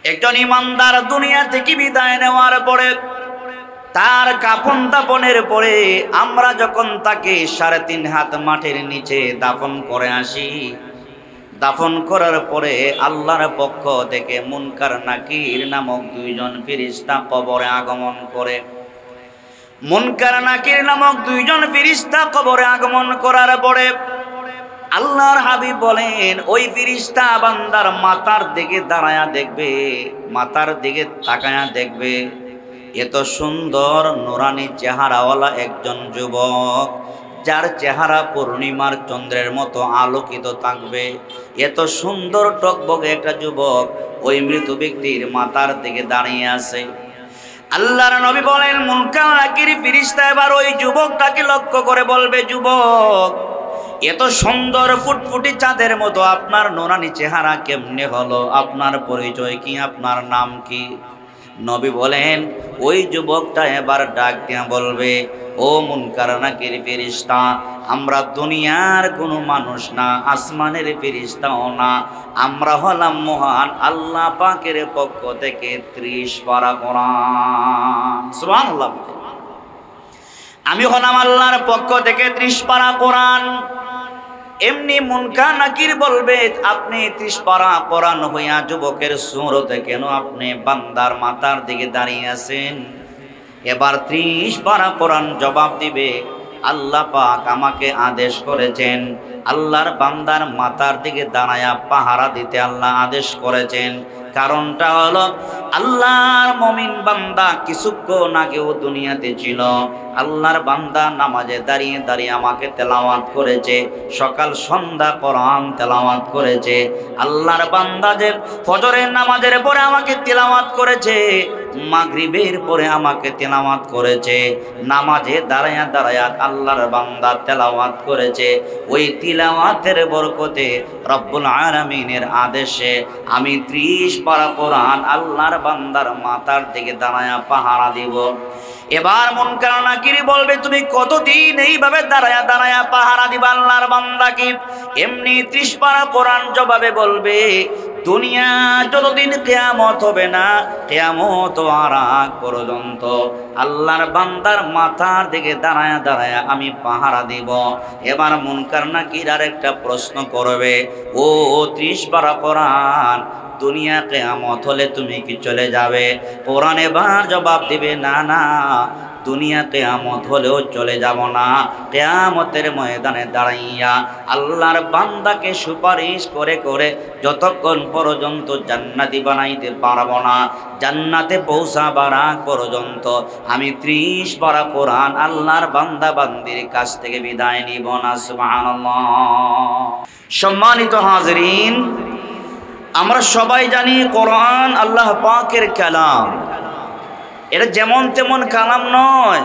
একজন ইমানদার দুনিয়া থেকে বিদায় নেওয়ার পরে তার কাফন দাফনের পরে আমরা যখন তাকে 3.5 হাত মাটির নিচে দাফন করে আসি, দাফন করার পরে আল্লাহর পক্ষ থেকে মুনকার নাকির নামক 2 জন ফেরেশতা কবরে আগমন করে। মুনকার নাকির নামক 2 জন ফেরেশতা কবরে আগমন করার পরে আল্লাহর হাবিব বলেন, ওই ফেরেশতা বান্দার মাথার দিকে দাঁড়ায়া দেখবে, মাথার দিকে তাকায়া দেখবে, এত সুন্দর নুরানি চেহারাওয়ালা একজন যুবক, যার চেহারা পূর্ণিমার চন্দ্রের মতো আলোকিত থাকবে, এত সুন্দর টকবকে একটা যুবক ওই মৃত ব্যক্তির মাথার দিকে দাঁড়িয়ে আছে। আল্লাহর নবী বলেন, মুনকার নাকির ফেরেশতা এবার ওই যুবকটাকে লক্ষ্য করে বলবে, যুবক, এত সুন্দর ফুটফুটি চাঁদের মতো আপনার নুরানি চেহারা কেমনে হলো? আপনার পরিচয় কি? আপনার নাম কি? নবী বলেন, ওই যুবকটা এবার ডাক দিয়া বলবে, ও মুনকার নাকির ফেরেশতা, আমরা দুনিয়ার কোনো মানুষ না, আসমানের ফেরেশতাও না, আমরা হলাম মহান আল্লাহ পাকের পক্ষ থেকে 30 পারা কোরআন। সুবহানাল্লাহ। আমি হলাম আল্লাহর পক্ষ থেকে 30 পারা কোরআন। এমনি মুনকার নাকির বলবে, আপনি 30 পারা কোরআন হইয়া যুবকের সুরতে কেন আপনি বান্দার মাথার দিকে দাঁড়িয়ে আছেন? এবার 30 পারা কোরআন জবাব দিবে, আল্লাহ পাক আমাকে আদেশ করেছেন, আল্লাহর বান্দার মাথার দিকে দাঁড়ায়া পাহারা দিতে আল্লাহ আদেশ করেছেন। কারণটা হলো, আল্লাহর মুমিন বান্দা কিছুক্ষণ আগেও দুনিয়াতে ছিল, আল্লাহর বান্দা নামাজে দাঁড়িয়ে দাঁড়িয়ে আমাকে তেলাওয়াত করেছে, সকাল সন্ধ্যা কোরআন তেলাওয়াত করেছে। আল্লাহর বান্দা যে ফজরের নামাজের পরে আমাকে তেলাওয়াত করেছে, মাগরিবের পরে আমাকে তেলাওয়াত করেছে, নামাজে দাঁড়ায়া দাঁড়ায়া আল্লাহর বান্দা তেলাওয়াত করেছে। ওই তিলাওয়াতের বরকতে রব্বুল আলামিনের আদেশে আমি 30 পারা কোরআন আল্লাহর বান্দার মাথার দিকে দাঁড়ায়া পাহারা দিব। এবার মুনকার নাকির বলবে, তুমি কতদিন এইভাবে দাঁড়ায়া দাঁড়ায়া পাহারা দিবা আল্লাহর বান্দাকে? এমনি 30 পারা কোরআন জবাবে বলবে, দুনিয়া যতদিন কিয়ামত হবে না, কিয়ামত হওয়ার আগ পর্যন্ত আল্লাহর বান্দার মাথার দিকে দাঁড়ায়া দাঁড়ায়া আমি পাহারা দিব। এবার মুনকার নাকির আরেকটা প্রশ্ন করবে, ও 30 পারা কোরআন, দুনিয়া কিয়ামত হলে তুমি কি চলে যাবে? কোরআন এবার জবাব দিবে, না না, দুনিয়া কিয়ামত হলেও চলে যাব না। কিয়ামতের ময়দানে দাঁড়াইয়া আল্লাহর বান্দাকে সুপারিশ করে করে যতক্ষণ পর্যন্ত জান্নাতি বানাইতে পারবো না, জান্নাতে পৌঁছাবার আগ পর্যন্ত আমি 30 পারা কোরআন আল্লাহর বান্দা বান্দির কাছ থেকে বিদায় নিব না। সুবহানাল্লাহ। সম্মানিত হাজিরিন, আমরা সবাই জানি কোরআন আল্লাহ পাকের কালাম। এটা যেমন তেমন কালাম নয়,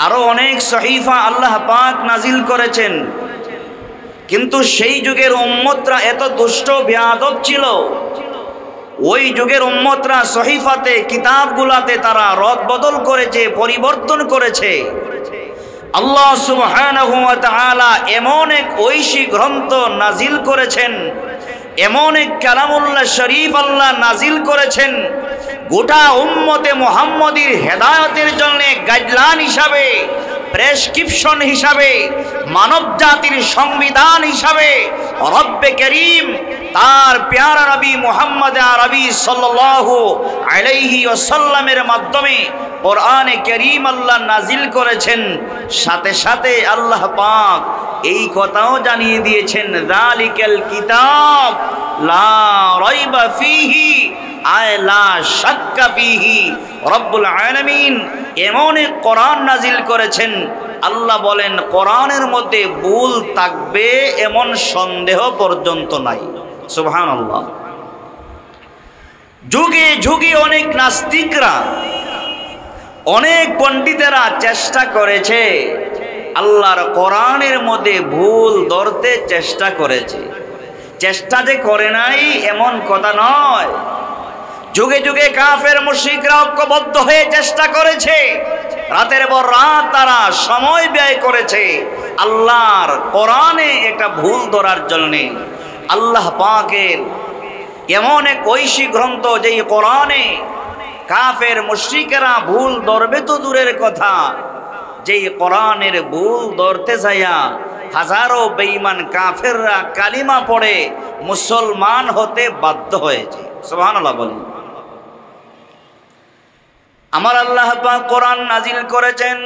আরো অনেক সহিফা আল্লাহ পাক নাজিল করেছেন। কিন্তু সেই যুগের উম্মতরা এত দুষ্ট বেয়াদব ছিল, ওই যুগের উম্মতরা সহিফাতে কিতাবগুলাতে তারা রদবদল করেছে, পরিবর্তন করেছে। আল্লাহ সুবহানাহু ওয়া তাআলা এমন এক ঐশী গ্রন্থ নাজিল করেছেন, এমন এক কালামুল্লাহ শরীফ আল্লাহ নাজিল করেছেন, গোটা উম্মতে মুহাম্মদীর হেদায়েতের জন্য গাইডলাইন হিসাবে, প্রেসক্রিপশন হিসাবে, মানব জাতির সংবিধান হিসাবে রব্বে করিম তার প্যারা নবী মুহাম্মদ আরবি সাল্লাল্লাহু আলাইহি ওয়াসাল্লামের মাধ্যমে কোরআনে কারীম আল্লাহ নাজিল করেছেন। সাথে সাথে আল্লাহ পাক এই কথাও জানিয়ে দিয়েছেন, যালিকাল কিতাব লা রাইবা ফীহি আয় লা শাক্কা ফীহি। রব্বুল আলামিন এমন এক কোরআন নাজিল করেছেন, আল্লাহ বলেন কোরআনের মধ্যে ভুল থাকবে এমন সন্দেহ পর্যন্ত নাই। সুবহানাল্লাহ। যুগে যুগে অনেক নাস্তিকরা, অনেক পণ্ডিতেরা চেষ্টা করেছে, আল্লাহর কোরআনের মধ্যে ভুল ধরতে চেষ্টা করেছে। চেষ্টা যে করে নাই এমন কথা নয়, যুগে যুগে কাফের মুশরিকরা ঐক্যবদ্ধ হয়ে চেষ্টা করেছে, রাতের পর রাত তারা সময় ব্যয় করেছে আল্লাহর কোরআনে একটা ভুল ধরার জন্যে। আল্লাহ পাকের এমন এক ঐশী গ্রন্থ যেই কোরআনে কাফের মুশরিকেরা ভুল ধরবে তো দূরের কথা, যেই কোরআনের ভুল ধরতে যাইয়া হাজারো বেঈমান কাফেররা কালিমা পড়ে মুসলমান হতে বাধ্য হয়েছে। সুবহানাল্লাহ বলেন। আমার আল্লাহ পাক কোরআন নাজিল করেছেন,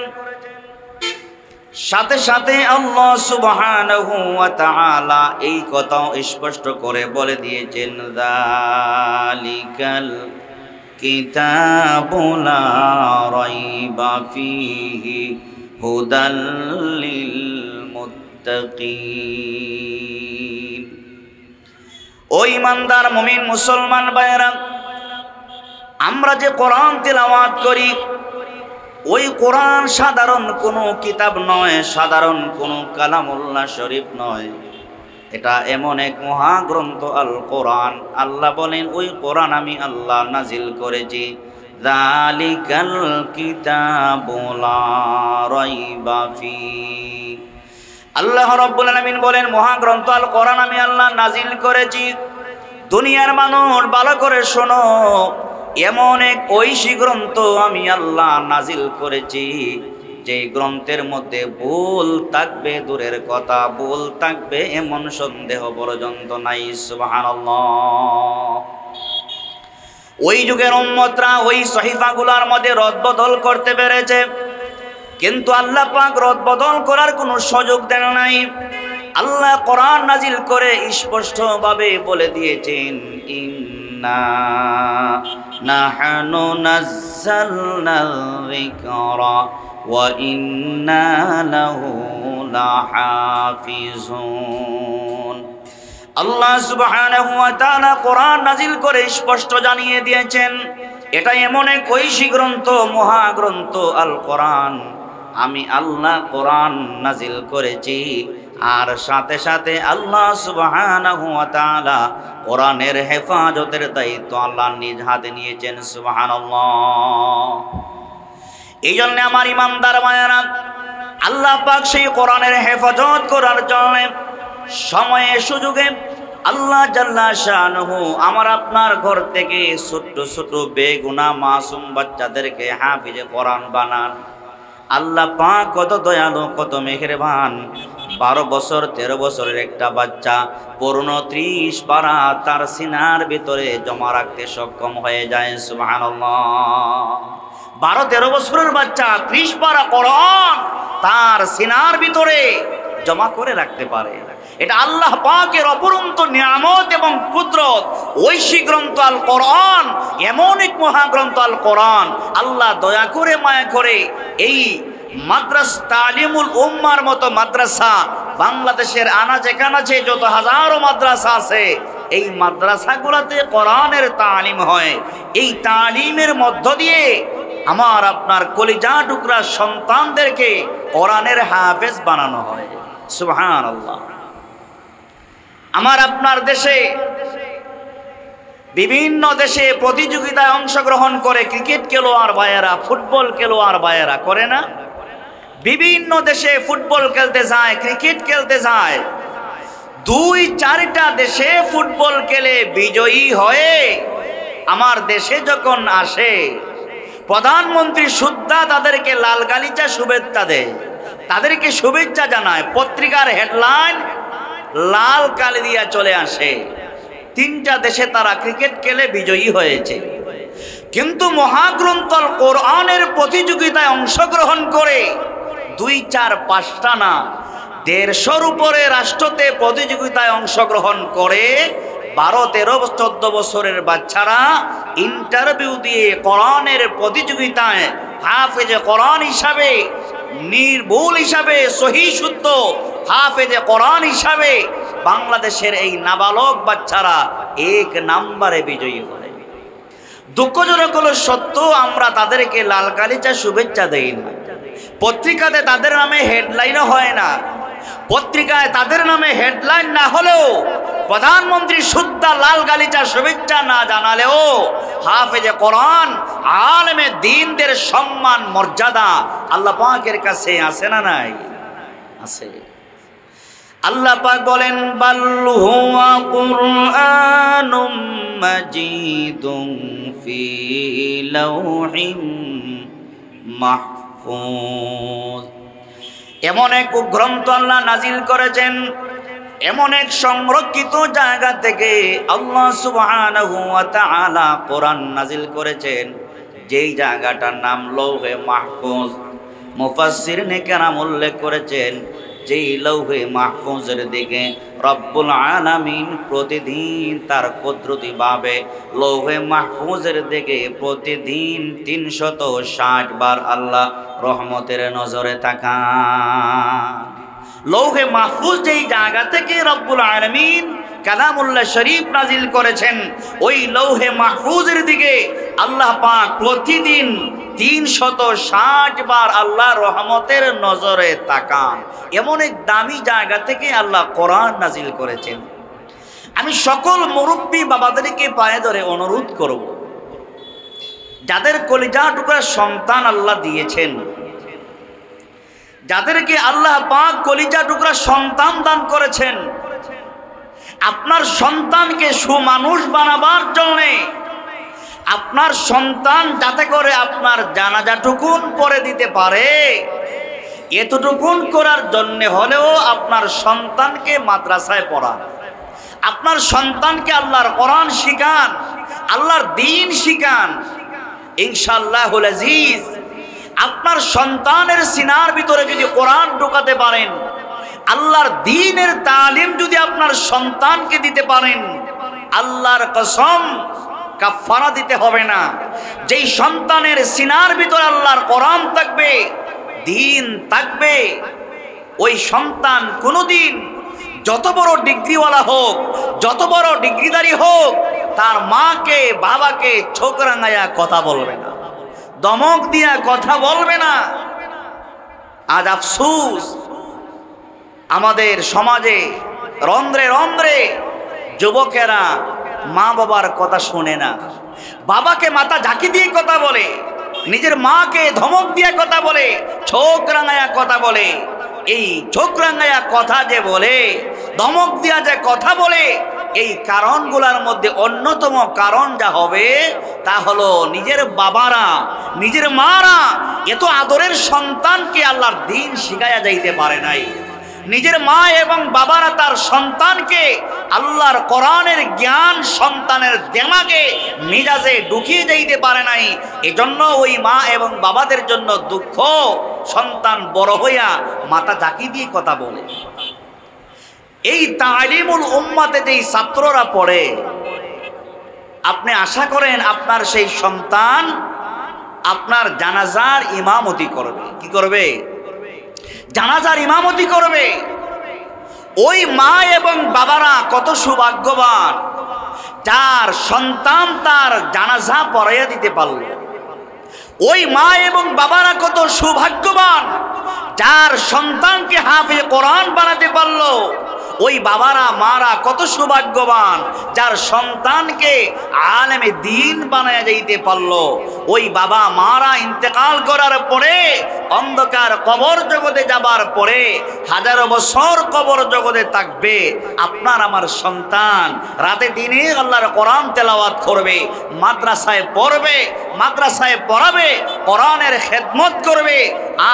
সাথে সাথে আল্লাহ সুবহানাহু ওয়া তাআলা এই কথাও স্পষ্ট করে বলে দিয়েছেন, যালিকাল কিতাবু লা রাইবা ফীহি হুদাল লিল মুত্তাকিন। ও ঈমানদার মুমিন মুসলমান ভাইরা, আমরা যে কোরআন তিলাওয়াত করি ওই কোরআন সাধারণ কোনো কিতাব নয়, সাধারণ কোনো কালামুল্লাহ শরীফ নয়, এটা এমন এক মহাগ্রন্থ আল কোরআন। আল্লাহ বলেন ওই কোরআন আমি আল্লাহ নাজিল করেছি। যালিকাল কিতাবু লা রাইবা ফীহি, আল্লাহ রাব্বুল আলামিন বলেন মহাগ্রন্থ আল কোরআন আমি আল্লাহ নাজিল করেছি। দুনিয়ার মানুষ ভালো করে শোনো, এমন এক ঐশী গ্রন্থ আমি আল্লাহ নাজিল করেছি যে গ্রন্থের মধ্যে ভুল থাকবে দূরের কথা, ভুল থাকবে এমন সন্দেহ পর্যন্ত নাই। সুবহানাল্লাহ। ওই যুগের উম্মতরা ওই সহিফাগুলোর মধ্যে রদবদল করতে পেরেছে, কিন্তু আল্লাহ পাক রদবদল করার কোনো সুযোগ দেন নাই। আল্লাহ কোরআন নাজিল করে স্পষ্টভাবে বলে দিয়েছেন, ইন্না নাহনু নাযালনা যিকরা ওয়া ইন্না লাহু লাহাফিজুন। আল্লাহ সুবহানাহু ওয়া তাআলা কোরআন নাজিল করে স্পষ্ট জানিয়ে দিয়েছেন এটা এমন এক ঐশী গ্রন্থ, মহাগ্রন্থ আল কোরআন আমি আল্লাহ কোরআন নাজিল করেছি। আর সাথে সাথে আল্লাহ সুবহানাহু ওয়া তাআলা কোরআনের হেফাজতের দায়িত্ব আল্লাহ নিজ হাতে নিয়েছেন। সুবহানাল্লাহ। এই জন্য আমার ইমানদার ভাইয়েরা, আল্লাহ পাক সেই কোরআনের হেফাজত করার জন্য সময়ে সুযোগে আল্লাহ জাল্লা শানুহু আমার আপনার ঘর থেকে ছোট্ট ছোট বেগুনাহ মাসুম বাচ্চাদেরকে হাফিজে কোরআন বানান। আল্লাহ পাক কত দয়ালু, কত মেহেরবান। 12 বছর 13 বছরের একটা বাচ্চা পূর্ণ 30 পারা তার সিনার ভিতরে জমা রাখতে সক্ষম হয়ে যায়। সুবহানাল্লাহ। 12-13 বছরের বাচ্চা 30 পারা কোরআন তার সিনার ভিতরে জমা করে রাখতে পারে। এটা আল্লাহ পাকের অপরন্ত নিয়ামত এবং কুদরত। ঐশী গ্রন্থ আল কোরআন এমন এক মহাগ্রন্থ আল কোরআন আল্লাহ দয়া করে মায়া করে এই মাদ্রাসা তালিমুল উম্মার মতো মাদ্রাসা বাংলাদেশের আনাচে কানাচে যত হাজারো মাদ্রাসা আছে, এই মাদ্রাসাগুলোতে কোরআনের তালিম হয়। এই তালিমের মধ্য দিয়ে আমার আপনার কলিজা টুকরা সন্তানদেরকে কোরআনের হাফেজ বানানো হয়। সুবহানাল্লাহ। আমার আপনার দেশে বিভিন্ন দেশে প্রতিযোগিতায় অংশগ্রহণ করে ক্রিকেট খেলোয়াড় ভাইয়েরা, ফুটবল খেলোয়াড় ভাইয়েরা করে না? বিভিন্ন দেশে ফুটবল খেলতে যায়, ক্রিকেট খেলতে যায়। 2-4টা দেশে ফুটবল খেলে বিজয়ী হয়ে আমার দেশে যখন আসে, প্রধানমন্ত্রী সুদ্ধা তাদেরকে লাল গালিচা শুভেচ্ছা দেয়, তাদেরকে শুভেচ্ছা জানায়। পত্রিকার হেডলাইন লাল কালি দিয়া চলে আসে। 3টা দেশে তারা ক্রিকেট খেলে বিজয়ী হয়েছে। কিন্তু মহাগ্রন্থ আল কোরআনের প্রতিযোগিতায় অংশগ্রহণ করে 2-4-5টা না, 150-র উপরে রাষ্ট্রতে প্রতিযোগিতায় অংশগ্রহণ করে 12-13-14 বছরের বাচ্চারা ইন্টারভিউ দিয়ে কোরআনের প্রতিযোগিতায় হাফেজে কোরআন হিসাবে, নির্ভুল হিসাবে, সহি শুদ্ধ হাফেজে কোরআন হিসাবে বাংলাদেশের এই নাবালক বাচ্চারা 1 নম্বরে বিজয়ী হয়। দুঃখজনক হলো সত্য, আমরা তাদেরকে লাল গালিচা শুভেচ্ছা দেই না। পত্রিকাতে তাদের নামে হেডলাইনও হয় না। পত্রিকায় তাদের নামে হেডলাইন না হলেও, প্রধানমন্ত্রী শুদ্ধা লাল গালিচা শুভেচ্ছা না জানালেও হাফেজে কোরআন আলেমে দ্বীনদের সম্মান মর্যাদা আল্লাহ পাকের কাছে আছে না নাই? আছে। আল্লাহ পাক বলেন বাল হুয়া কুরআনুম মাজিদুন ফি লাউহিম মাহফুজ। এমন এক গ্রন্থ আল্লাহ নাজিল করেছেন, এমন এক সংরক্ষিত জায়গা থেকে আল্লাহ সুবহানাহু ওয়া তাআলা কোরআন নাজিল করেছেন, যেই জায়গাটার নাম লৌহে মাহফুজ। মুফাসসিরিনে কেরাম উল্লেখ করেছেন, যেই লৌহে মাহফুজের দিকে রব্বুল আলামিন প্রতিদিন তার কুদরতিভাবে লৌহে মাহফুজের দিকে প্রতিদিন ৩৬০ বার আল্লাহ রহমতের নজরে তাকান। লৌহে মাহফুজ যেই জায়গা থেকে রব্বুল আলামিন কালামুল্লাহ শরীফ নাজিল করেছেন, ওই লৌহে মাহফুজের দিকে আল্লাহ পাক প্রতিদিন ৩৬০ বার আল্লাহ রহমতের নজরে তাকান। এমন এক দামি জায়গা থেকে আল্লাহ কোরআন নাজিল করেছেন। আমি সকল মুরব্বী বাবাদেরকে পায়ে ধরে অনুরোধ করব, যাদের কলিজা টুকরা সন্তান আল্লাহ দিয়েছেন, যাদেরকে আল্লাহ পাক কলিজা টুকরা সন্তান দান করেছেন, আপনার সন্তানকে সুমানুষ বানাবার জন্যে, আপনার সন্তান যাতে করে আপনার জানাজাটুকুন পড়ে দিতে পারে, এতটুকুন করার জন্য হলেও আপনার সন্তানকে মাদ্রাসায় পড়ান, আপনার সন্তানকে আল্লাহর কোরআন শিখান, আল্লাহর দ্বীন শিখান। ইনশাআল্লাহুল আজিজ, আপনার সন্তানের সিনার ভিতরে যদি কোরআন ঢোকাতে পারেন, আল্লাহর দ্বীনের তালিম যদি আপনার সন্তানকে দিতে পারেন, আল্লাহর কসম কাফারা দিতে হবে না। যেই সন্তানের সিনার ভিতরে আল্লাহর কোরআন থাকবে, দ্বীন থাকবে, ওই সন্তান কোনোদিন যত বড় ডিগ্রিওয়ালা হোক, যত বড় ডিগ্রিদারি হোক, তার মাকে বাবাকে চোখ রাঙায়া কথা বলবে না, দমক দিয়া কথা বলবে না। আজ আফসোস, আমাদের সমাজে রন্ধ্রে রন্ধ্রে যুবকেরা মা বাবার কথা শোনে না, বাবাকে মাথা ঝাঁকি দিয়ে কথা বলে, নিজের মাকে ধমক দিয়ে কথা বলে, চোখ রাঙায়া কথা বলে। এই চোখ রাঙায়া কথা যে বলে, ধমক দিয়া যে কথা বলে, এই কারণগুলোর মধ্যে অন্যতম কারণ যা হবে তা হলো নিজের বাবারা, নিজের মারা এত আদরের সন্তানকে আল্লাহর দ্বীন শিখায়া যাইতে পারে নাই। নিজের মা এবং বাবারা তার সন্তানকে আল্লাহর কোরআনের জ্ঞান সন্তানের দেমাগে মেজাজে ঢুকিয়ে যাইতে পারে নাই। এজন্য ওই মা এবং বাবাদের জন্য দুঃখ, সন্তান বড় হইয়া মাথা ঝাঁকি দিয়ে কথা বলে। এই তালিমুল উম্মাতে যেই ছাত্ররা পড়ে, আপনি আশা করেন আপনার সেই সন্তান আপনার জানাজার ইমামতি করবে। কি করবে? জানাজার ইমামতি করবে। ওই মা এবং বাবারা কত সৌভাগ্যবান, যার সন্তান তার জানাজা পড়াইয়া দিতে পারল। ওই মা এবং বাবারা কত সৌভাগ্যবান, যার সন্তানকে হাফেজ কোরআন বানাতে পারল। ওই বাবারা মারা কত সৌভাগ্যবান, যার সন্তানকে আলেমে দ্বীন বানায় যাইতে পারলো। ওই বাবা মারা ইন্তেকাল করার পরে, অন্ধকার কবর জগতে যাবার পরে, হাজারো বছর কবর জগতে থাকবে। আপনার আমার সন্তান রাতে দিনে আল্লাহর কোরআন তেলাওয়াত করবে, মাদ্রাসায় পড়বে, মাদ্রাসায় পড়াবে, কোরআনের খেদমত করবে।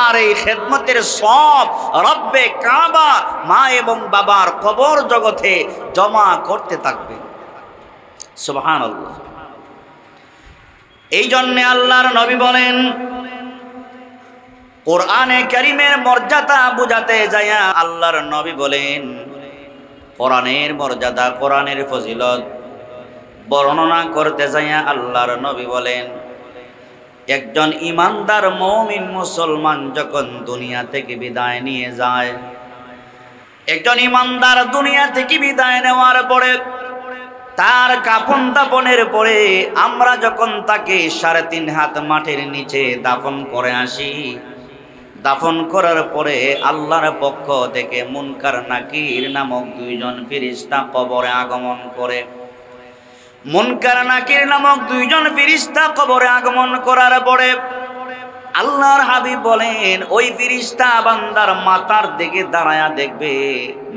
আর এই খেদমতের সব রব্বে কাবা মা এবং বাবার কবর জগতে জমা করতে থাকবে। সুবহানাল্লাহ। এই জন্যে আল্লাহর নবী বলেন, কোরআনে কারীমের মর্যাদা বুঝাতে যায়া আল্লাহর নবী বলেন, কোরআনের মর্যাদা, কোরআনের ফজিলত বর্ণনা করতে যায়া আল্লাহর নবী বলেন, একজন ইমানদার মুমিন মুসলমান যখন দুনিয়া থেকে বিদায় নিয়ে যায়, একজন ইমানদার দুনিয়া থেকে বিদায় নেওয়ার পরে তার কাফন দাফনের পরে আমরা যখন তাকে 3.5 হাত মাটির নিচে দাফন করে আসি, দাফন করার পরে আল্লাহর পক্ষ থেকে মুনকার নাকির নামক 2 জন ফেরেশতা কবরে আগমন করে। মুনকার নাকির নামক 2 জন ফেরেশতা কবরে আগমন করার পরে আল্লাহর হাবিব বলেন ওই ফেরেশতা বান্দার মাথার দিকে দাঁড়ায়া দেখবে,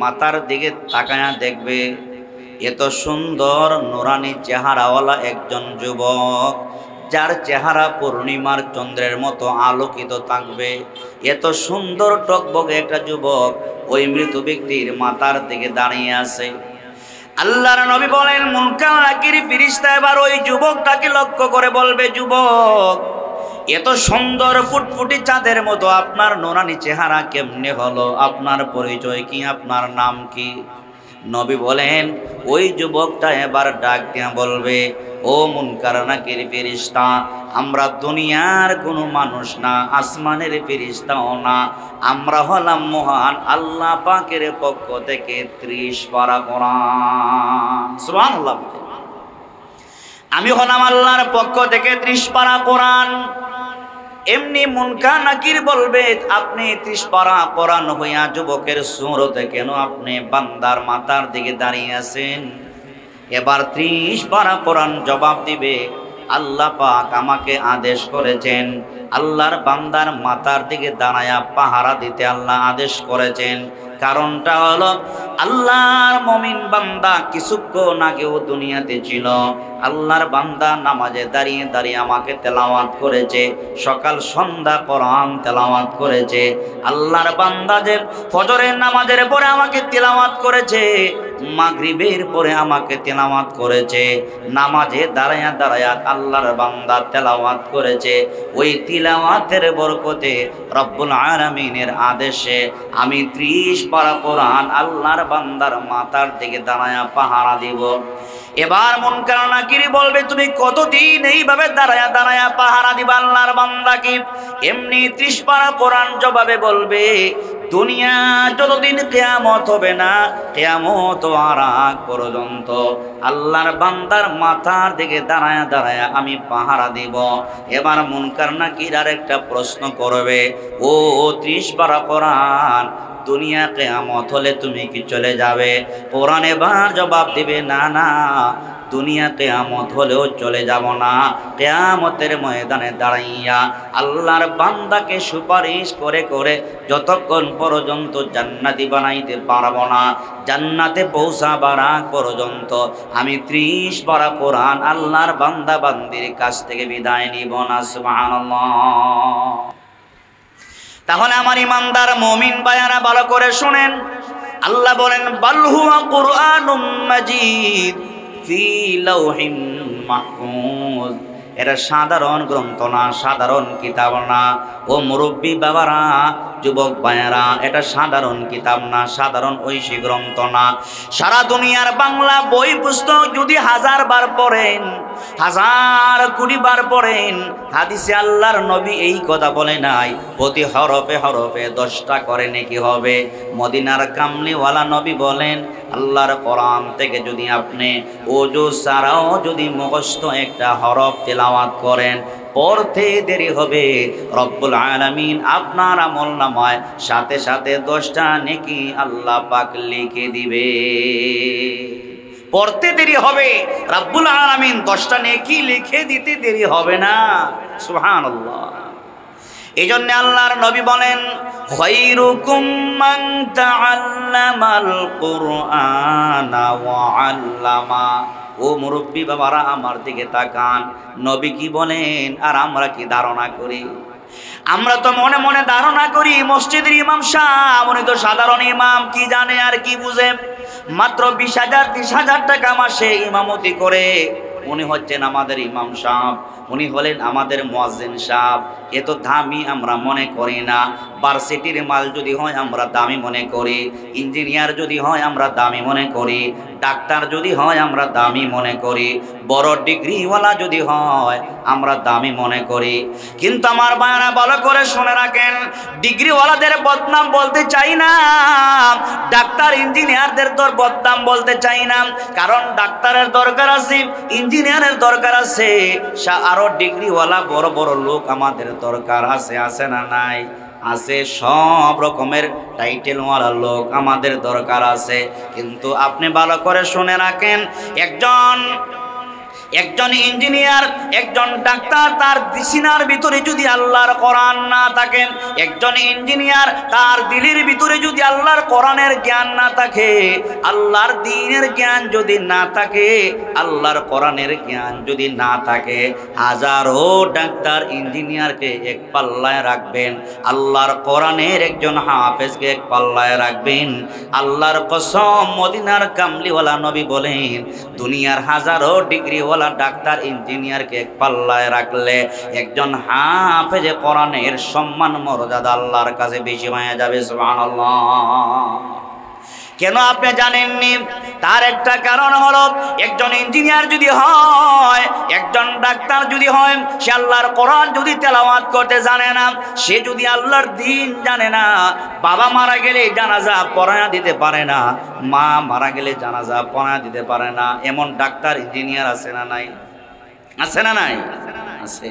মাথার দিকে তাকায়া দেখবে, এত সুন্দর নুরানি চেহারাওয়ালা একজন যুবক, যার চেহারা পূর্ণিমার চন্দ্রের মতো আলোকিত থাকবে। এত সুন্দর টকবকে একটা যুবক ওই মৃত ব্যক্তির মাথার দিকে দাঁড়িয়ে আছে। আল্লাহর নবী বলেন মুনকার নাকির ফেরেশতা এবার ওই যুবকটাকে লক্ষ্য করে বলবে, যুবক এত সুন্দর ফুটফুটি চাঁদের মতো আপনার নুরানি চেহারা কেমনে হলো? আপনার পরিচয় কি? আপনার নাম কি? নবী বলেন ওই যুবকটা এবার ডাক দিয়া বলবে, ও মুনকার নাকির ফেরেশতা, আমরা দুনিয়ার কোনো মানুষ না, আসমানের ফেরেশতাও না, আমরা হলাম মহান আল্লাহ পাকের পক্ষ থেকে 30 পারা কোরআন। সুবহানাল্লাহ। আমি হলাম আল্লাহর পক্ষ থেকে 30 পারা কোরআন। এমনি মুনকার নাকির বলবে, আপনি 30 পারা কোরআন হইয়া যুবকের সুরতে কেন আপনি বান্দার মাথার দিকে দাঁড়িয়ে আছেন? এবার 30 পারা কোরআন জবাব দিবে, আল্লাহ পাক আমাকে আদেশ করেছেন, আল্লাহর বান্দার মাথার দিকে দাঁড়ায়া পাহারা দিতে আল্লাহ আদেশ করেছেন। কারণটা হলো আল্লাহর মুমিন বান্দা কিছুক্ষণ আগেও দুনিয়াতে ছিল, আল্লাহর বান্দা নামাজে দাঁড়িয়ে দাঁড়িয়ে আমাকে তেলাওয়াত করেছে, সকাল সন্ধ্যা কোরআন তেলাওয়াত করেছে। আল্লাহর বান্দা যে ফজরের নামাজের পরে আমাকে তেলাওয়াত করেছে, মাগরিবের পরে আমাকে তেলাওয়াত করেছে, নামাজে দাঁড়ায়া দাঁড়ায়া আল্লাহর বান্দা তেলাওয়াত করেছে। ওই তিলাওয়াতের বরকতে রব্বুল আলামিনের আদেশে আমি 30 পারা কোরআন আল্লাহর বান্দার মাথার দিকে দাঁড়ায়া পাহারা দিব। এবার মুনকার নাকির বলবে, তুমি কতদিন এইভাবে দাঁড়ায়া দাঁড়ায়া পাহারা দিবা আল্লাহর বান্দাকে? এমনি 30 পারা কোরআন জবাবে বলবে, দুনিয়া যতদিন কিয়ামত হবে না, কিয়ামত হওয়ার আগ পর্যন্ত আল্লাহর বান্দার মাথার দিকে দাঁড়ায়া দাঁড়ায়া আমি পাহারা দিব। এবার মুনকার নাকির আরেকটা প্রশ্ন করবে, ও 30 পারা কোরআন, দুনিয়া কিয়ামত হলে তুমি কি চলে যাবে? কোরআন এবার জবাব দিবে, না না, দুনিয়া কিয়ামত হলেও চলে যাব না। কিয়ামতের ময়দানে দাঁড়াইয়া আল্লাহর বান্দাকে সুপারিশ করে করে যতক্ষণ পর্যন্ত জান্নাতি বানাইতে পারবো না, জান্নাতে পৌঁছাবার আগ পর্যন্ত আমি 30 পারা কোরআন আল্লাহর বান্দা বান্দির কাছ থেকে বিদায় নিব না। সুবহানাল্লাহ। তাহলে আমার ইমানদার মুমিন ভাইয়ারা ভালো করে শুনেন, আল্লাহ বলেন বাল হুয়া কুরআনুম মাজিদ ফি লাউহিম মাহফুজ। এটা সাধারণ গ্রন্থ না, সাধারণ কিতাব না। ও মুরব্বী বাবারা, যুবক ভাইয়ারা, এটা সাধারণ কিতাব না, সাধারণ ঐশী গ্রন্থ না। সারা দুনিয়ার বাংলা বই পুস্তক যদি 1000 বার পড়েন, 1000 কোটি বার পড়েন, হাদিসে আল্লাহর নবী এই কথা বলে নাই প্রতি হরফে হরফে 10টা করে নেকি হবে। মদিনার কামলিওয়ালা নবী বলেন, আল্লাহর কোরআন থেকে যদি আপনি ওযু ছাড়াও যদি মুখস্থ একটা হরফ তেলাওয়াত করেন, পড়তে দেরি হবে, রব্বুল আলামিন আপনার আমলনামায় সাথে সাথে 10টা নেকি আল্লাহ পাক লিখে দিবে। পড়তে দেরি হবে, রব্বুল আলামিন 10টা নেকি লিখে দিতে দেরি হবে না। সুবহানাল্লাহ। এইজন্য আল্লাহর নবী বলেন, খায়রুকুম মান তাআল্লামাল কুরআনা ওয়া আল্লামা। ও মুরব্বী বাবারা, আমার দিকে তাকান, নবী কি বলেন আর আমরা কি ধারণা করি? আমরা তো মনে মনে ধারণা করি মসজিদের ইমাম সাহেব উনি তো সাধারণ ইমাম, কি জানে আর কি বুঝে, মাত্র 20,000 30,000 টাকা মাসে ইমামতি করে উনি হচ্ছেন আমাদের ইমাম সাহেব, উনি হলেন আমাদের মুয়াজ্জিন সাহেব। এত দামি আমরা মনে করি না। ভার্সিটির মাল যদি হয় আমরা দামি মনে করি, ইঞ্জিনিয়ার যদি হয় আমরা দামি মনে করি, ডাক্তার যদি হয় আমরা দামি মনে করি, বড় ডিগ্রিওয়ালা যদি হয় আমরা দামি মনে করি। কিন্তু আমার ভাইরা ভালো করে শুনে রাখেন, ডিগ্রিওয়ালাদের বদনাম বলতে চাই না, ডাক্তার ইঞ্জিনিয়ারদের তোর বদনাম বলতে চাই না। কারণ ডাক্তারের দরকার আছে, ইঞ্জিনিয়ারের দরকার আছে, আরো ডিগ্রিওয়ালা বড় বড় লোক আমাদের দরকার আছে, আছে না নাই? আছে। সব রকমের টাইটেলওয়ালা লোক আমাদের দরকার আছে। কিন্তু আপনি ভালো করে শুনে রাখেন, একজন একজন ইঞ্জিনিয়ার, একজন ডাক্তার, তার সিনার ভিতরে যদি আল্লাহর কোরআন না থাকে, একজন ইঞ্জিনিয়ার তার দিলের ভিতরে যদি আল্লাহর কোরআনের জ্ঞান না থাকে, আল্লাহর দ্বীনের জ্ঞান যদি না থাকে, আল্লাহর কোরআনের জ্ঞান যদি না থাকে, হাজারো ডাক্তার ইঞ্জিনিয়ারকে এক পাল্লায় রাখবেন, আল্লাহর কোরআনের একজন হাফেজকে এক পাল্লায় রাখবেন। আল্লাহর কসম, মদিনার কামলিওয়ালা নবী বলেন, দুনিয়ার হাজারো ডিগ্রিওয়ালা ডাক্তার ইঞ্জিনিয়ারকে এক পাল্লায় রাখলে একজন হাফেজে কোরআনের সম্মান মর্যাদা আল্লাহর কাছে বেশি হয়ে যাবে। সুবহানাল্লাহ। কেন আপনি জানেননি? তার একটা কারণ হলো, একজন ইঞ্জিনিয়ার যদি হয়, একজন ডাক্তার যদি হয়, সে আল্লাহর কোরআন যদি তেলাওয়াত করতে জানে না, সে যদি আল্লাহর দ্বীন জানে না, বাবা মারা গেলে জানাজা পড়ায়া দিতে পারে না, মা মারা গেলে জানাজা পড়ায়া দিতে পারে না, এমন ডাক্তার ইঞ্জিনিয়ার আছে না নাই? আছে না নাই? আছে।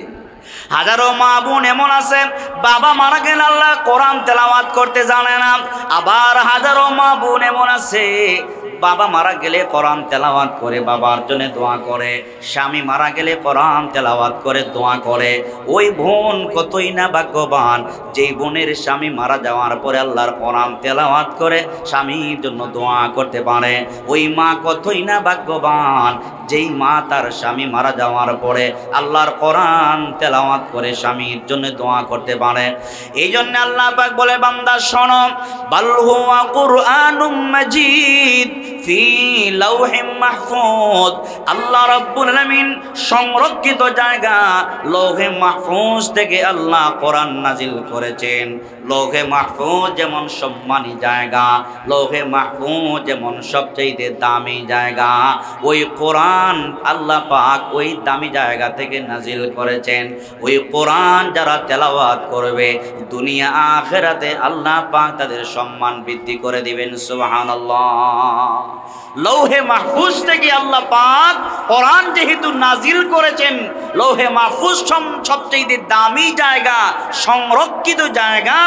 হাজারো মা বোন এমন আছে, বাবা মারা গেলে আল্লাহ কোরআন তেলাওয়াত করতে জানে না। আবার হাজারো মা বোন এমন আছে, বাবা মারা গেলে কোরআন তেলাওয়াত করে, বাবার জন্য দোয়া করে, স্বামী মারা গেলে কোরআন তেলাওয়াত করে, দোয়া করে। ওই বোন কতই না ভাগ্যবান, যেই বোনের স্বামী মারা যাওয়ার পরে আল্লাহর কোরআন তেলাওয়াত করে স্বামীর জন্য দোয়া করতে পারে। ওই মা কতই না ভাগ্যবান, যেই মা তার স্বামী মারা যাওয়ার পরে আল্লাহর কোরআন তেলাওয়াত করে স্বামীর জন্য দোয়া করতে পারে। এই জন্য আল্লাহ পাক বলে, বান্দা শোনো, বাল হুয়া কুরআনুম মাজিদ ফি লাউহিম মাহফুজ। আল্লাহ রাব্বুল আলামিন সংরক্ষিত জায়গা লৌহে মাহফুজ থেকে আল্লাহ কোরআন নাজিল করেছেন। লৌহে মাহফুজ যেমন সম্মানী জায়গা, লৌহে মাহফুজ যেমন সবচেয়ে দামি জায়গা, ওই কোরআন আল্লাহ পাক ওই দামি জায়গা থেকে নাজিল করেছেন। ওই কোরআন যারা তেলাওয়াত করবে, দুনিয়া আখিরাতে আল্লাহ পাক তাদের সম্মান বৃদ্ধি করে দিবেন। সুবহানাল্লাহ। লৌহে মাহফুজ থেকে আল্লাহ পাক কোরআন যেহেতু নাজিল করেছেন, লৌহে মাহফুজ সবচেয়ে দামি জায়গা, সংরক্ষিত জায়গা,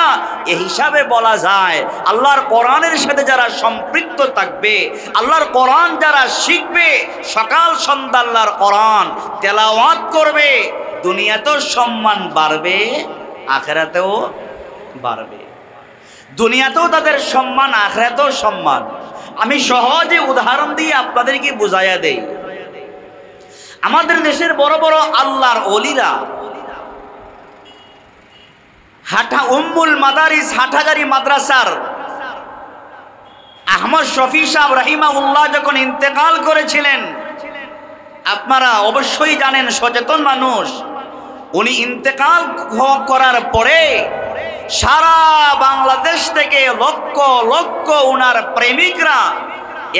এই হিসাবে বলা যায় আল্লাহর কোরআনের সাথে যারা সম্পৃক্ত থাকবে, আল্লাহর কোরআন যারা শিখবে, সকাল সন্ধ্যা আল্লাহর কোরআন তেলাওয়াত করবে, দুনিয়াতেও সম্মান বাড়বে, আখিরাতেও বাড়বে। দুনিয়াতেও তাদের সম্মান, আখিরাতেও সম্মান। আমি সহজে উদাহরণ দিয়ে আপনাদেরকে বুঝাইয়া দেই। আমাদের দেশের বড় বড় আল্লাহর ওলিরা, উম্মুল মাদারিস হাটহাজারী মাদ্রাসার আহমদ শফি সাহেব রাহিমাহুল্লাহ যখন ইন্তেকাল করেছিলেন, আপনারা অবশ্যই জানেন, সচেতন মানুষ, উনি ইন্তেকাল করার পরে সারা বাংলাদেশ থেকে লক্ষ লক্ষ উনার প্রেমিকরা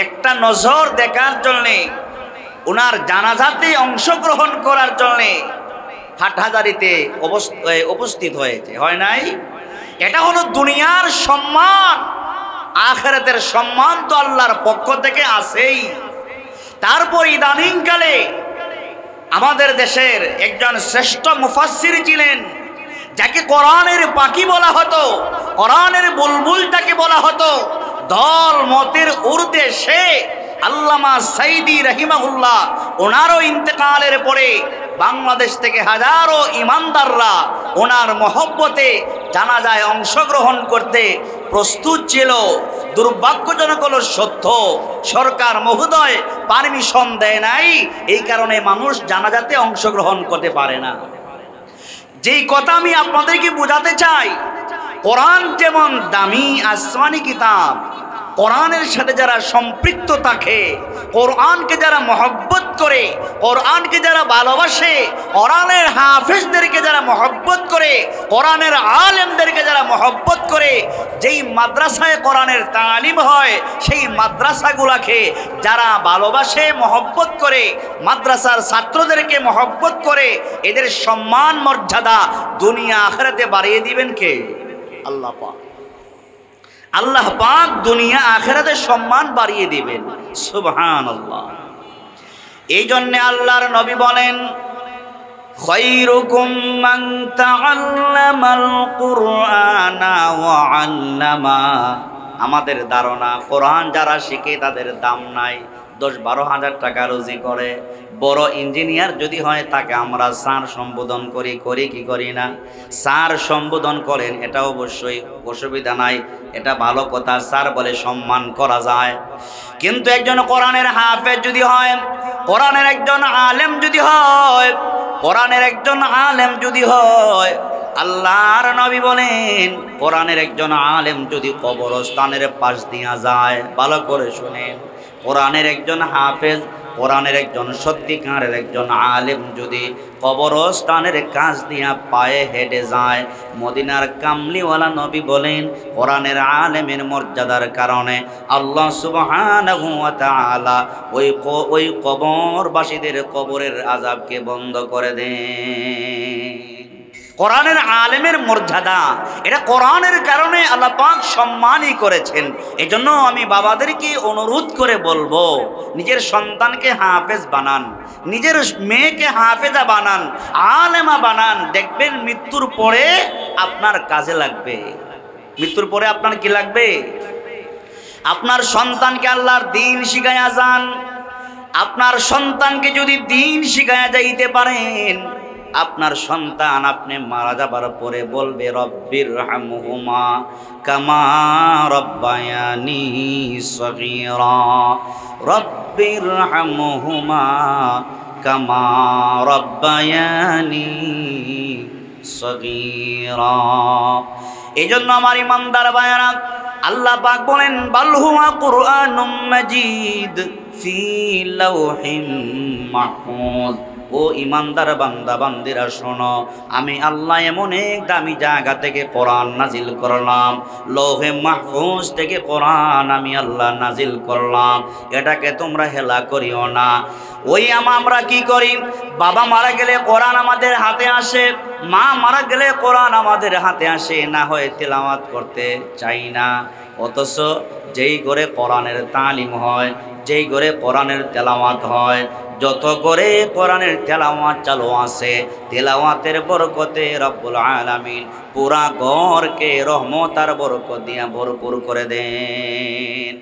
একটা নজর দেখার জন্যে, উনার জানাজাতে অংশগ্রহণ করার জন্যে হাটহাজারীতে উপস্থিত হয়েছে, হয় নাই? এটা হলো দুনিয়ার সম্মান, আখিরাতের সম্মান তো আল্লাহর পক্ষ থেকে আছেই। তারপর ইদানিংকালে আমাদের দেশের একজন শ্রেষ্ঠ মুফাসসির ছিলেন, যাকে কোরআনের পাখি বলা হতো, কোরআনের বুলবুল যাকে বলা হতো, দল মতের ঊর্ধ্বে সে আল্লামা সাইদি রাহিমাহুল্লাহ। ওনারও ইন্তেকালের পরে বাংলাদেশ থেকে হাজারো ইমানদাররা ওনার মহব্বতে জানাজায় অংশগ্রহণ করতে প্রস্তুত ছিল। দুর্ভাগ্যজনক হলো সত্য, সরকার মহোদয় পারমিশন দেয় নাই, এই কারণে মানুষ জানাজাতে অংশগ্রহণ করতে পারে না। যেই কথা আমি আপনাদেরকে বোঝাতে চাই, কোরআন যেমন দামি আসমানি কিতাব, কোরআনের সাথে যারা সম্পৃক্ত থাকে, কোরআনকে যারা মহব্বত করে, কোরআনকে যারা ভালোবাসে, কোরআনের হাফেজদেরকে যারা মহব্বত করে, কোরআনের আলেমদেরকে যারা মহব্বত করে, যেই মাদ্রাসায় কোরআনের তালিম হয়, সেই মাদ্রাসাগুলাকে যারা ভালোবাসে, মহব্বত করে, মাদ্রাসার ছাত্রদেরকে মহব্বত করে, এদের সম্মান মর্যাদা দুনিয়া আখিরাতে বাড়িয়ে দিবেন কে? আল্লাহ পাক। আল্লাহ পাক দুনিয়া আখিরাতে সম্মান বাড়িয়ে দিবেন। সুবহানাল্লাহ। এই জন্য আল্লাহর নবী বলেন, খায়রুকুম মান তাআল্লামাল কুরআনা ওয়া আল্লামা। আমাদের ধারণা কোরআন যারা শিখে তাদের দাম নাই, 10-12 হাজার টাকা রুজি করে। বড় ইঞ্জিনিয়ার যদি হয় তাকে আমরা স্যার সম্বোধন করি কি করি না? স্যার সম্বোধন করেন, এটা অবশ্যই অসুবিধা নাই, এটা ভালো কথা, স্যার বলে সম্মান করা যায়। কিন্তু একজন কোরআনের হাফেজ যদি হয়, কোরআনের একজন আলেম যদি হয়, কোরআনের একজন আলেম যদি হয়, আল্লাহর নবী বলেন কোরআনের একজন আলেম যদি কবরস্থানের পাশ দিয়া যায়, ভালো করে শুনেন, কোরআনের একজন হাফেজ, কোরআনের একজন সত্যিকারের একজন আলেম যদি কবরস্থানের কাজ দিয়া পায়ে হেঁটে যায়, মদিনার কামলিওয়ালা নবী বলেন কোরআনের আলেমের মর্যাদার কারণে আল্লাহ সুবহানাহু ওয়া তাআলা ওই কবরবাসীদের কবরের আযাবকে বন্ধ করে দেন। কোরআনের আলেমের মর্যাদা, এটা কোরআনের কারণে আল্লাহ পাক সম্মানই করেছেন। এজন্য আমি বাবাদেরকে অনুরোধ করে বলবো, নিজের সন্তানকে হাফেজ বানান, নিজের মেয়েকে হাফেজা বানান, আলেমা বানান, দেখবেন মৃত্যুর পরে আপনার কাজে লাগবে। মৃত্যুর পরে আপনার কি লাগবে? আপনার সন্তানকে আল্লাহর দ্বীন শিখায়া যান। আপনার সন্তানকে যদি দ্বীন শিখায়া যাইতে পারেন, আপনার সন্তান আপনি মারা যাবার পরে বলবে রব্বির হামহুমা কামা রব্বায়ানি সগীরা, রব্বির হামহুমা কামা রব্বায়ানি সগীরা। এজন্য আমার ইমানদার ভাইয়েরা, আল্লাহ পাক বলেন বাল হুয়া কুরআনুম মাজিদ ফি লাওহিম মাহফুজ। ও ইমানদার বান্দা বান্দিরা শোনো, আমি আল্লাহ এমন এক দামি জায়গা থেকে কোরআন নাজিল করলাম, লৌহে মাহফুজ থেকে কোরআন আমি আল্লাহ নাজিল করলাম, এটাকে তোমরা হেলা করিও না। ওই আমরা কি করি, বাবা মারা গেলে কোরআন আমাদের হাতে আসে, মা মারা গেলে কোরআন আমাদের হাতে আসে, না হয় তিলাওয়াত করতে চাই না। অথচ যেই ঘরে কোরআনের তালিম হয়, যেই ঘরে কোরআনের তেলাওয়াত হয়, যত করে কোরআনের তেলাওয়াত চালু আছে, তেলাওয়াতের বরকতে রব্বুল আলামিন পুরা ঘরকে রহমত আর বরকত দিয়া ভরপুর করে দেন।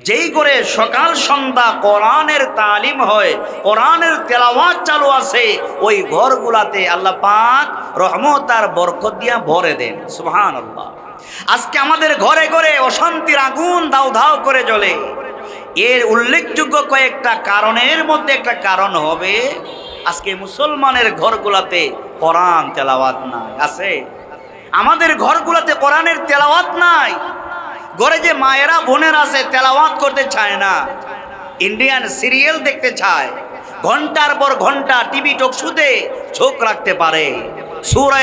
যেই করে সকাল সন্ধ্যা কোরআনের তালিম হয়, কোরআনের তেলাওয়াত চালু আছে, ওই ঘরগুলাতে আল্লাহ পাক রহমত আর বরকত দিয়া ভরে দেন। সুবহানাল্লাহ। আজকে আমাদের ঘরে ঘরে অশান্তির আগুন দাউ দাউ করে জ্বলে। এর উল্লেখযোগ্য কয়েকটা কারণের মধ্যে একটা কারণ হবে, আজকে মুসলমানের ঘরগুলাতে কোরআন তেলাওয়াত নাই। আছে আমাদের ঘরগুলাতে কোরআনের তেলাওয়াত নাই। ঘরে যে মায়েরা বোনের আছে তেলাওয়াত করতে চায় না, ইন্ডিয়ান সিরিয়াল দেখতে চায়, ঘন্টার পর ঘন্টা টিভি টকশুতে চোখ রাখতে পারে, সূরা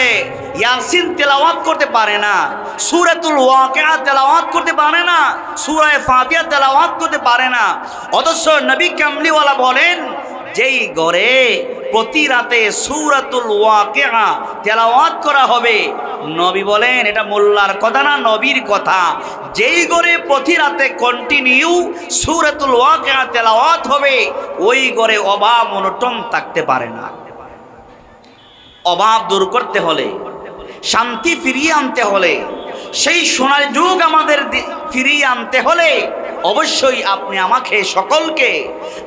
ইয়াসিন তেলাওয়াত করতে পারে না, সূরাতুল ওয়াকিয়া তেলাওয়াত করতে পারে না, সূরা ফাতিহা তেলাওয়াত করতে পারে না। অথচ নবী কামলিওয়ালা বলেন, যেই ঘরে প্রতি রাতে সূরাতুল ওয়াকিয়া তেলাওয়াত করা হবে, নবী বলেন, এটা মোল্লার কথা না, নবীর কথা, যেই ঘরে প্রতি রাতে কন্টিনিউ সূরাতুল ওয়াকিয়া তেলাওয়াত হবে, ওই ঘরে অভাব অনটন থাকতে পারে না। অভাব দূর করতে হলে, শান্তি ফিরিয়ে আনতে হলে, সেই সোনার যুগ আমাদের ফিরিয়ে আনতে হলে অবশ্যই আপনি আমাকে সকলকে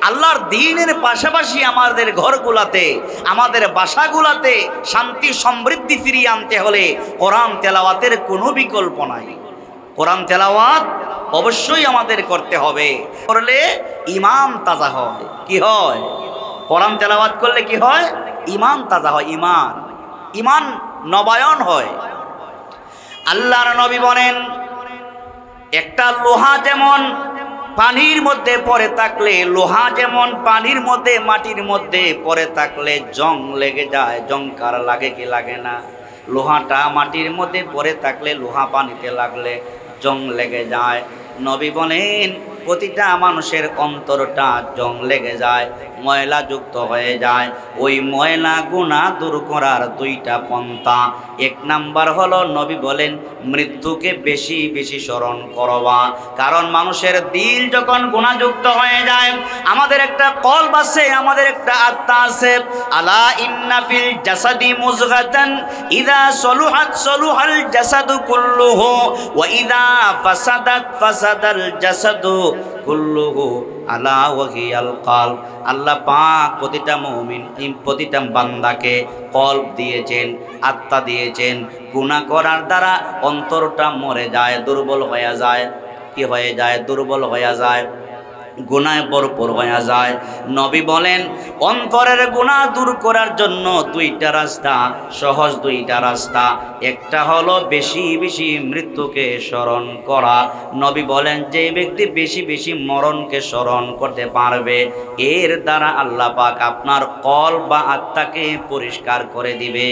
আল্লাহর দ্বীনের পাশাপাশি আমাদের ঘরগুলাতে, আমাদের বাসাগুলাতে শান্তি সমৃদ্ধি ফিরিয়ে আনতে হলে কোরআন তেলাওয়াতের কোনো বিকল্প নাই। কোরআন তেলাওয়াত অবশ্যই আমাদের করতে হবে, করলে ঈমান তাজা হয়। কি হয়? কোরআন তেলাওয়াত করলে কি হয়? ঈমান তাজা হয়, ঈমান নবায়ন হয়। আল্লাহর নবী বলেন, একটা লোহা যেমন পানির মধ্যে পড়ে থাকলে, লোহা যেমন পানির মধ্যে মাটির মধ্যে পড়ে থাকলে জং লেগে যায়, জংকার লাগে কি লাগে না? লোহাটা মাটির মধ্যে পড়ে থাকলে, লোহা পানিতে লাগলে জং লেগে যায়। নবী বলেন, প্রতিটা মানুষের অন্তরটা জং লেগে যায়, ময়লা যুক্ত হয়ে যায়। ওই ময়লা গুনাহ দূর করার দুইটা পন্থা। এক নাম্বার হলো, নবী বলেন, মৃত্যুকে বেশি বেশি স্মরণ করবা। কারণ মানুষের দিল যখন গুনাহযুক্ত হয়ে যায়, আমাদের একটা কলব আছে, আমাদের একটা আত্মা আছে। আলা ইন্না ফিল জাসাদি মুযগাতান ইযা সলুহাত সলুহাল জাসাদু কুল্লুহু ওয়া ইযা ফাসাদাত ফাসাদাল জাসাদু কুল্লুহু। আলা ওয়াহিয়াল কলব। আল্লাহ পাক প্রতিটা মুমিন প্রতিটা বান্দাকে কলব দিয়েছেন, আত্মা দিয়েছেন। গুনাহ করার দ্বারা অন্তরটা মরে যায়, দুর্বল হয়ে যায়। কি হয়ে যায়? দুর্বল হয়ে যায়, গুনায় ভরপুর হয়ে যায়। নবী বলেন অন্তরের গুনাহ দূর করার জন্য দুইটা রাস্তা, সহজ দুইটা রাস্তা। একটা হলো বেশি বেশি মৃত্যুকে স্মরণ করা। নবী বলেন যে ব্যক্তি বেশি বেশি মরণকে স্মরণ করতে পারবে, এর দ্বারা আল্লাহ পাক আপনার কলব বা আত্মাকে পরিষ্কার করে দিবে।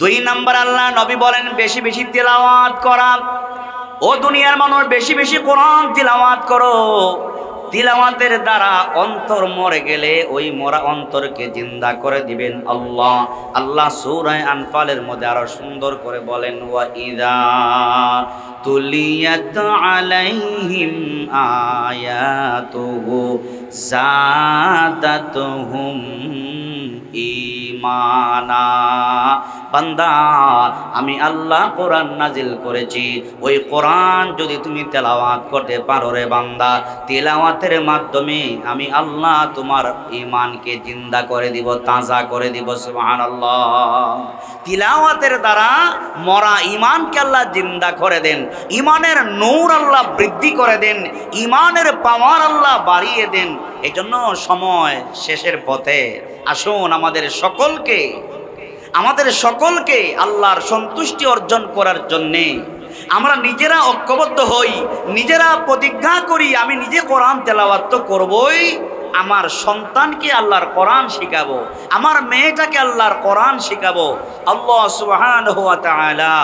2 নাম্বার আল্লাহ নবী বলেন বেশি বেশি তিলাওয়াত করা। ও দুনিয়ার মানুষ, বেশি বেশি কোরআন তিলাওয়াত করো। তিলাওয়াতের দ্বারা অন্তর মরে গেলে ওই মরা অন্তরকে জিন্দা করে দিবেন আল্লাহ। আল্লাহ সূরা আনফালের মধ্যে আরো সুন্দর করে বলেন ওয়া ইযা তুলিয়াত আলাইহিম আয়াতুহু যাদাতুহুম ঈমানা। বান্দা, আমি আল্লাহ কোরআন নাজিল করেছি, ওই কোরআন যদি তুমি তেলাওয়াত করতে পারো রে বান্দা, তেলাওয়াতের মাধ্যমে আমি আল্লাহ তোমার ঈমানকে জিন্দা করে দিব, তাজা করে দিব। সুবহানাল্লাহ। তিলাওয়াতের দ্বারা মরা ঈমানকে আল্লাহ জিন্দা করে দেন, ঈমানের নূর আল্লাহ বৃদ্ধি করে দেন, ঈমানের পাওয়ার আল্লাহ বাড়িয়ে দেন। এজন্য সময় শেষের পথে, আসুন আমাদের সকলকে আল্লাহর সন্তুষ্টি অর্জন করার জন্যে আমরা নিজেরা ঐক্যবদ্ধ হই, নিজেরা প্রতিজ্ঞা করি আমি নিজে কোরআন তেলাওয়াত তো করবই, আমার সন্তানকে আল্লাহর কোরআন শিখাবো, আমার মেয়েটাকে আল্লাহর কোরআন শিখাবো। আল্লাহ সুবহানাহু ওয়া তাআলা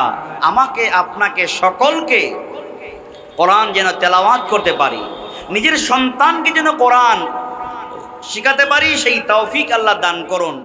আমাকে আপনাকে সকলকে কোরআন যেন তেলাওয়াত করতে পারি, নিজের সন্তানকে যেন কোরআন শিখাতে পারি, সেই তৌফিক আল্লাহ দান করুন।